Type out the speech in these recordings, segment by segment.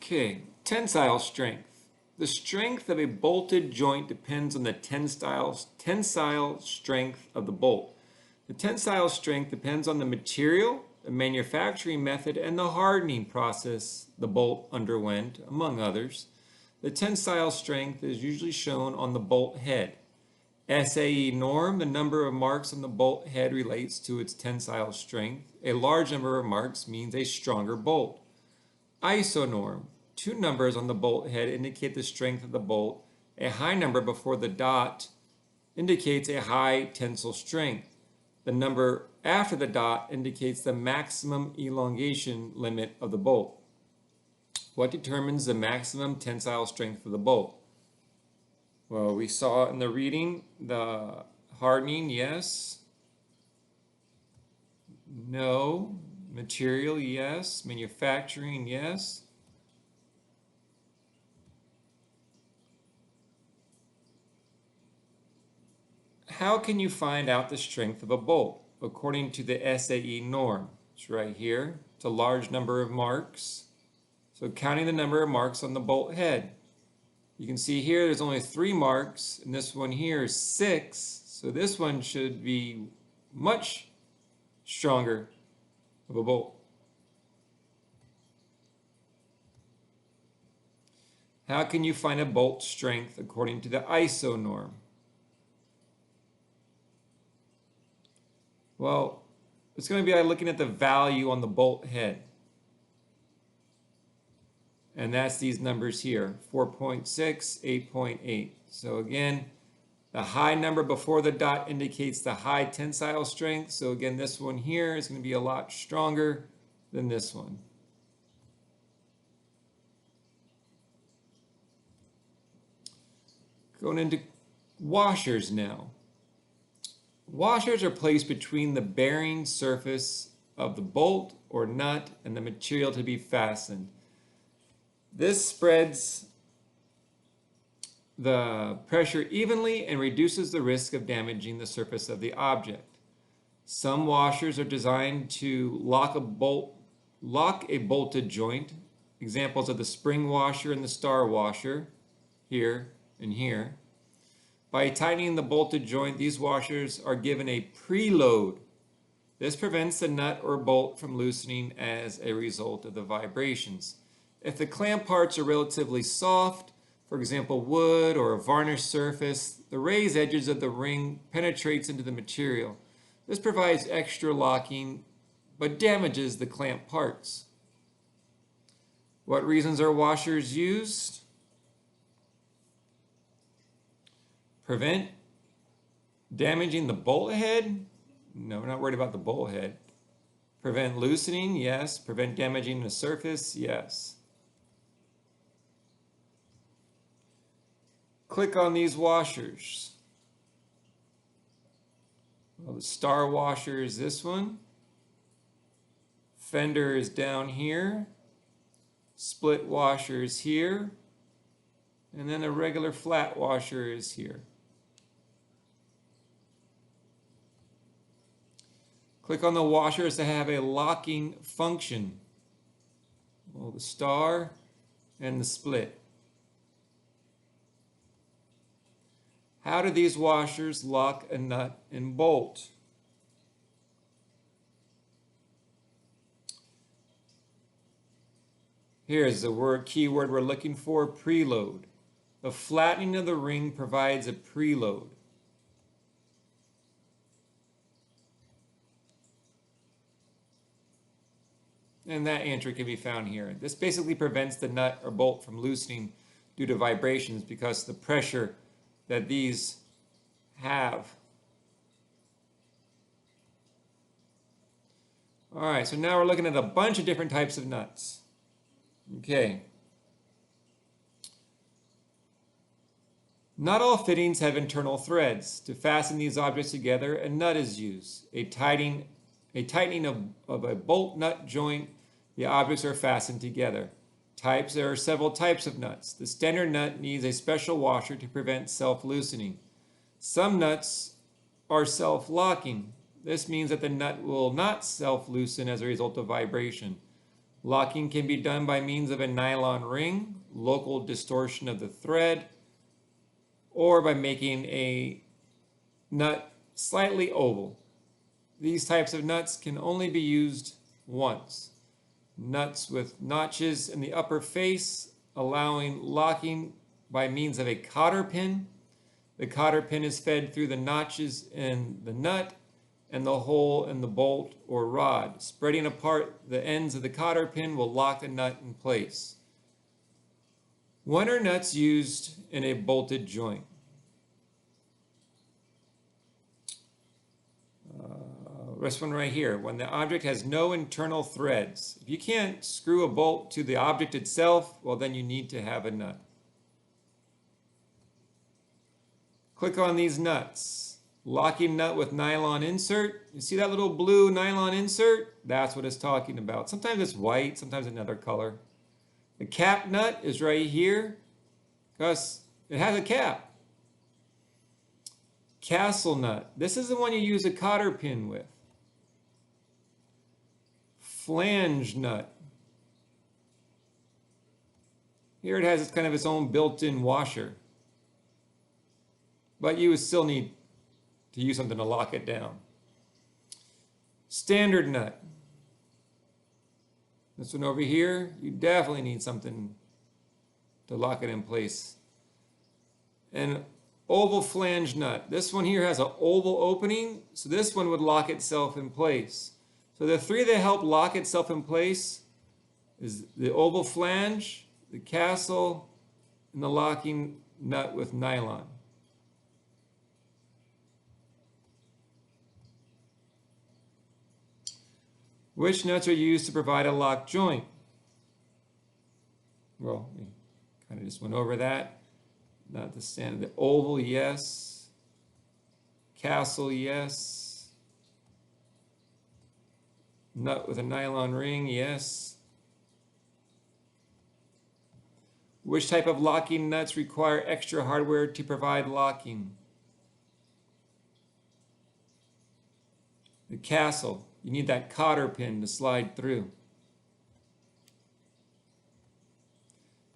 Okay, tensile strength. The strength of a bolted joint depends on the tensile strength of the bolt. The tensile strength depends on the material, the manufacturing method, and the hardening process the bolt underwent, among others. The tensile strength is usually shown on the bolt head. SAE norm, the number of marks on the bolt head relates to its tensile strength. A large number of marks means a stronger bolt. Isonorm, two numbers on the bolt head indicate the strength of the bolt. A high number before the dot indicates a high tensile strength. The number after the dot indicates the maximum elongation limit of the bolt. What determines the maximum tensile strength of the bolt? Well, we saw in the reading the hardening, yes. No. Material, yes. Manufacturing, yes. How can you find out the strength of a bolt? According to the SAE norm, it's right here. It's a large number of marks. So counting the number of marks on the bolt head. You can see here there's only 3 marks, and this one here is 6. So this one should be much stronger of a bolt. How can you find a bolt strength according to the ISO norm? Well, it's going to be like looking at the value on the bolt head. And that's these numbers here, 4.6, 8.8. So again, the high number before the dot indicates the high tensile strength. So again, this one here is going to be a lot stronger than this one. Going into washers now. Washers are placed between the bearing surface of the bolt or nut and the material to be fastened. This spreads the pressure evenly and reduces the risk of damaging the surface of the object. Some washers are designed to lock a bolted joint. Examples of the spring washer and the star washer, here and here. By tightening the bolted joint, these washers are given a preload. This prevents the nut or bolt from loosening as a result of the vibrations. If the clamp parts are relatively soft, for example wood or a varnished surface, the raised edges of the ring penetrates into the material. This provides extra locking but damages the clamp parts. What reasons are washers used? Prevent damaging the bolt head? No, we're not worried about the bolt head. Prevent loosening? Yes. Prevent damaging the surface? Yes. Click on these washers. Well, the star washer is this one. Fender is down here. Split washer is here. And then a regular flat washer is here. Click on the washers that have a locking function. Well, the star and the split. How do these washers lock a nut and bolt? Here's the keyword we're looking for, preload. The flattening of the ring provides a preload. And that entry can be found here. This basically prevents the nut or bolt from loosening due to vibrations because the pressure that these have. All right, so now we're looking at a bunch of different types of nuts. Okay. Not all fittings have internal threads. To fasten these objects together, a nut is used. A tightening of a bolt nut joint, the objects are fastened together. There are several types of nuts. The standard nut needs a special washer to prevent self-loosening. Some nuts are self-locking. This means that the nut will not self-loosen as a result of vibration. Locking can be done by means of a nylon ring, local distortion of the thread, or by making a nut slightly oval. These types of nuts can only be used once. Nuts with notches in the upper face, allowing locking by means of a cotter pin. The cotter pin is fed through the notches in the nut and the hole in the bolt or rod. Spreading apart the ends of the cotter pin will lock the nut in place. When are nuts used in a bolted joint? This one right here, when the object has no internal threads. If you can't screw a bolt to the object itself, well, then you need to have a nut. Click on these nuts. Locking nut with nylon insert. You see that little blue nylon insert? That's what it's talking about. Sometimes it's white, sometimes another color. The cap nut is right here because it has a cap. Castle nut. This is the one you use a cotter pin with. Flange nut. Here it has kind of its own built-in washer. But you would still need to use something to lock it down. Standard nut. This one over here, you definitely need something to lock it in place. And oval flange nut. This one here has an oval opening, so this one would lock itself in place. So the three that help lock itself in place is the oval flange, the castle, and the locking nut with nylon. Which nuts are used to provide a locked joint? Well, we kind of just went over that. Not the standard. The oval, yes. Castle, yes. Nut with a nylon ring, yes. Which type of locking nuts require extra hardware to provide locking? The castle. You need that cotter pin to slide through.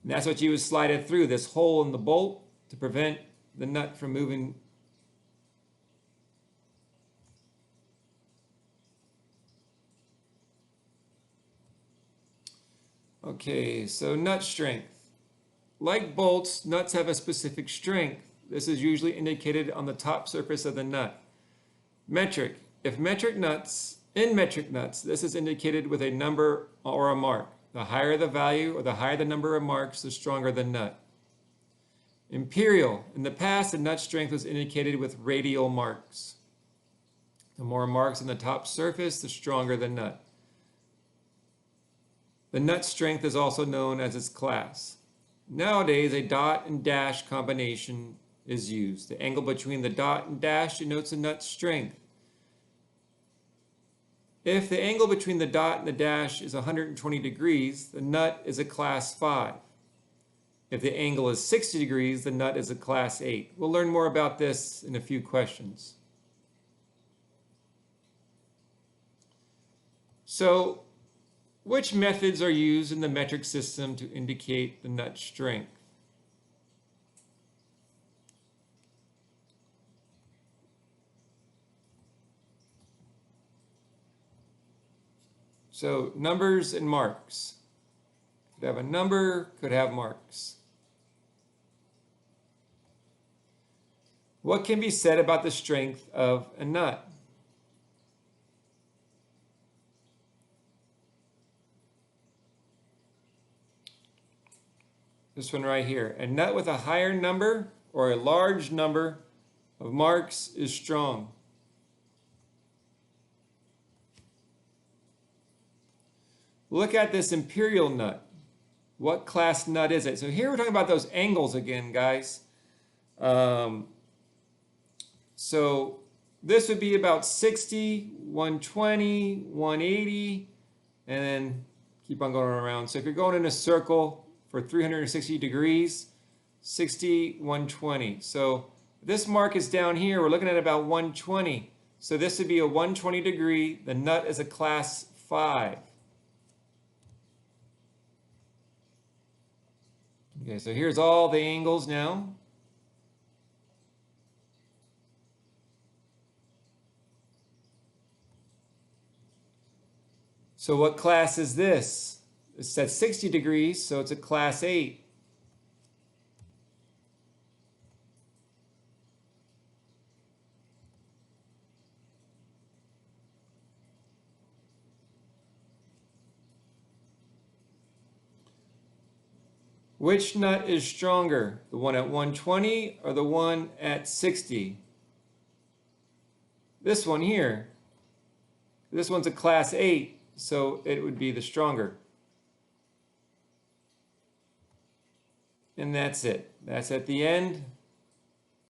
And that's what you would slide it through, this hole in the bolt to prevent the nut from moving. Okay, so nut strength. Like bolts, nuts have a specific strength. This is usually indicated on the top surface of the nut. Metric. In metric nuts, this is indicated with a number or a mark. The higher the value or the higher the number of marks, the stronger the nut. Imperial. In the past, the nut strength was indicated with radial marks. The more marks on the top surface, the stronger the nut. The nut strength is also known as its class. Nowadays, a dot and dash combination is used. The angle between the dot and dash denotes the nut strength. If the angle between the dot and the dash is 120 degrees, the nut is a class 5. If the angle is 60 degrees, the nut is a class 8. We'll learn more about this in a few questions. So, which methods are used in the metric system to indicate the nut strength? So numbers and marks. Could have a number, could have marks. What can be said about the strength of a nut? This one right here. A nut with a higher number or a large number of marks is strong. Look at this imperial nut. What class nut is it? So here we're talking about those angles again, guys. So this would be about 60, 120, 180, and then keep on going around. So if you're going in a circle for 360 degrees, 60, 120. So this mark is down here. We're looking at about 120. So this would be a 120 degree. The nut is a class 5. Okay, so here's all the angles now. So what class is this? It's at 60 degrees, so it's a class 8. Which nut is stronger, the one at 120 or the one at 60? This one here. This one's a class 8, so it would be the stronger. And that's it. That's at the end.